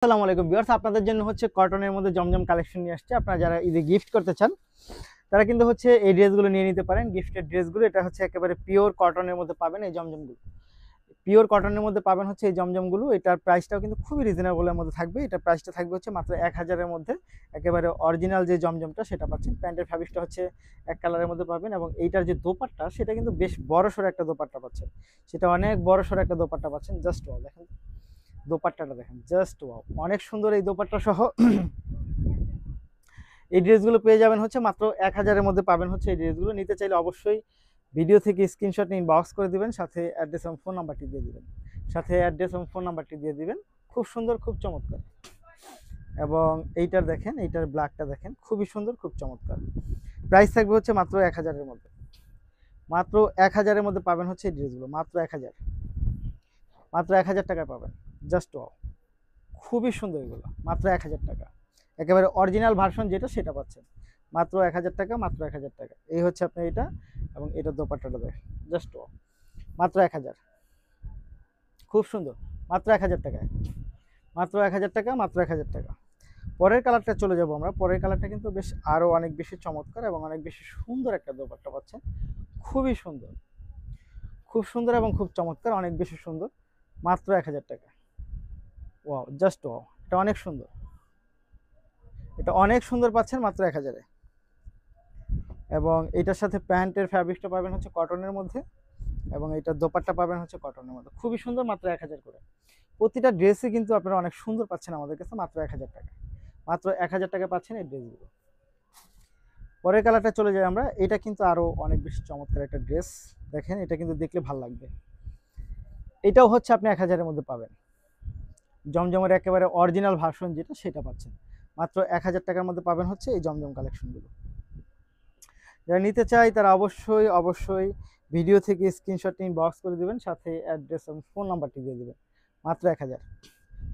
আসসালামু আলাইকুম ভিউয়ার্স, আপনাদের জন্য হচ্ছে কটনের মধ্যে জমজম কালেকশন নিয়ে আসছে। আপনারা যারা ঈদে গিফট করতে চান তারা কিন্তু হচ্ছে এই ড্রেসগুলো নিয়ে নিতে পারেন। গিফটের ড্রেসগুলো এটা হচ্ছে একেবারে পিওর কটনের মধ্যে পাবেন। এই জমজমগুলো পিওর কটনের মধ্যে পাবেন হচ্ছে এই জমজমগুলো। এটার প্রাইসটাও কিন্তু খুবই রিজনেবলের মধ্যে থাকবে। এটার প্রাইসটা থাকবে হচ্ছে মাত্র 1000-এর মধ্যে। একেবারে অরিজিনাল যে জমজমটা সেটা পাচ্ছেন। প্যান্টের ফ্যাব্রিকটা হচ্ছে এক কালারের মধ্যে পাবেন এবং এইটার যে দোপাট্টা সেটা কিন্তু বেশ বড়সড় একটা দোপাট্টা পাচ্ছেন। সেটা অনেক বড়সড় একটা দোপাট্টা পাচ্ছেন। জাস্ট ওয়াও, দেখেন দোপাট্টাটা দেখেন, জাস্ট ওয়াও, অনেক সুন্দর এই দোপাট্টা সহ এই ড্রেসগুলো পেয়ে যাবেন হচ্ছে মাত্র 1000-এর মধ্যে পাবেন হচ্ছে এই ড্রেসগুলো। নিতে চাইলে অবশ্যই ভিডিও থেকে স্ক্রিনশট নিয়ে ইনবক্স করে দিবেন, সাথে অ্যাড্রেস এবং ফোন নাম্বারটি দিয়ে দিবেন। খুব সুন্দর, খুব চমৎকার। এবং এইটার দেখেন, এইটার ব্ল্যাকটা দেখেন, খুবই সুন্দর, খুব চমৎকার। প্রাইস থাকবে হচ্ছে মাত্র 1000-এর মধ্যে। মাত্র 1000-এর মধ্যে পাবেন হচ্ছে এই ড্রেসগুলো, মাত্র 1000, মাত্র 1000 টাকায় পাবেন। জাস্ট ওয়াও, খুবই সুন্দর এগুলো, মাত্র 1000 টাকা। একেবারে অরিজিনাল ভার্সন যেটা সেটা পাচ্ছেন মাত্র 1000 টাকা, মাত্র 1000 টাকা। এই হচ্ছে আপনার এটা, এবং এটা দোপাট্টাটা দেখেন, জাস্ট মাত্র 1000, খুব সুন্দর, মাত্র 1000 টাকায়, মাত্র 1000 টাকা, মাত্র 1000 টাকা। পরের কালারটা চলে যাব আমরা। পরের কালারটা কিন্তু বেশ আরও অনেক বেশি চমৎকার এবং অনেক বেশি সুন্দর একটা দোপাট্টা পাচ্ছেন। খুবই সুন্দর, খুব সুন্দর এবং খুব চমৎকার, অনেক বেশি সুন্দর, মাত্র 1000 টাকা। ওয়াও, জাস্ট ওয়াও, এটা অনেক সুন্দর, এটা অনেক সুন্দর পাচ্ছেন মাত্র 1000-এ। এবং এটার সাথে প্যান্টের ফ্যাব্রিকটা পাবেন হচ্ছে কটনের মধ্যে, এবং এটার দোপাট্টা পাবেন হচ্ছে কটনের মধ্যে। খুবই সুন্দর, মাত্র 1000 করে। প্রতিটা ড্রেসই কিন্তু আপনারা অনেক সুন্দর পাচ্ছেন আমাদের কাছে মাত্র 1000 টাকা। মাত্র 1000 টাকা পাচ্ছেন এই ড্রেসগুলো। পরের কালারটা চলে যাই আমরা। এটা কিন্তু আরও অনেক বেশি চমৎকার একটা ড্রেস। দেখেন, এটা কিন্তু দেখলে ভালো লাগবে। এটাও হচ্ছে আপনি 1000-এর মধ্যে পাবেন। জমজমের একেবারে অরিজিনাল ভার্সন যেটা সেটা পাচ্ছেন মাত্র 1000 টাকার মধ্যে পাবেন হচ্ছে এই জমজম কালেকশনগুলো। যারা নিতে চাই তারা অবশ্যই অবশ্যই ভিডিও থেকে স্ক্রিনশট নিয়ে বক্স করে দিবেন, সাথে অ্যাড্রেস এবং ফোন নাম্বারটি দিয়ে দিবেন। মাত্র 1000,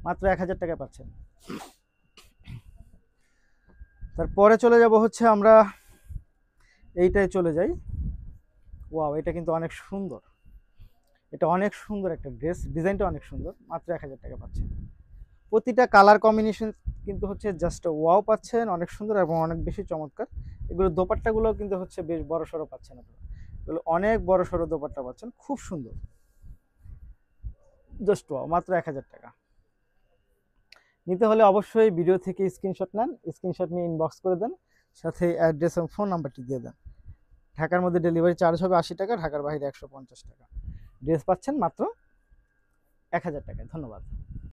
মাত্র 1000 টাকা পাচ্ছেন। তারপরে চলে যাব হচ্ছে আমরা এইটাই চলে যাই। ওয়াও, এটা কিন্তু অনেক সুন্দর, এটা অনেক সুন্দর একটা ড্রেস, ডিজাইনটা অনেক সুন্দর, মাত্র 1000 টাকা পাচ্ছেন। প্রতিটা কালার কম্বিনেশন কিন্তু হচ্ছে জাস্ট ওয়াও পাচ্ছেন, অনেক সুন্দর এবং অনেক বেশি চমৎকার। এগুলো দোপাট্টাগুলো কিন্তু হচ্ছে বেশ বড় সড়ো পাচ্ছেন আপনারা, এগুলো অনেক বড় সড়ো দোপাট্টা পাচ্ছেন, খুব সুন্দর, জাস্ট ওয়াও, মাত্র 1000 টাকা। নিতে হলে অবশ্যই ভিডিও থেকে স্ক্রিনশট নেন, স্ক্রিনশট নিয়ে ইনবক্স করে দেন, সাথে অ্যাড্রেস এবং ফোন নাম্বারটি দিয়ে দেন। ঢাকার মধ্যে ডেলিভারি চার্জ হবে 80 টাকা, ঢাকার বাইরে 150 টাকা। ড্রেস পাচ্ছেন মাত্র 1000 টাকায়। ধন্যবাদ।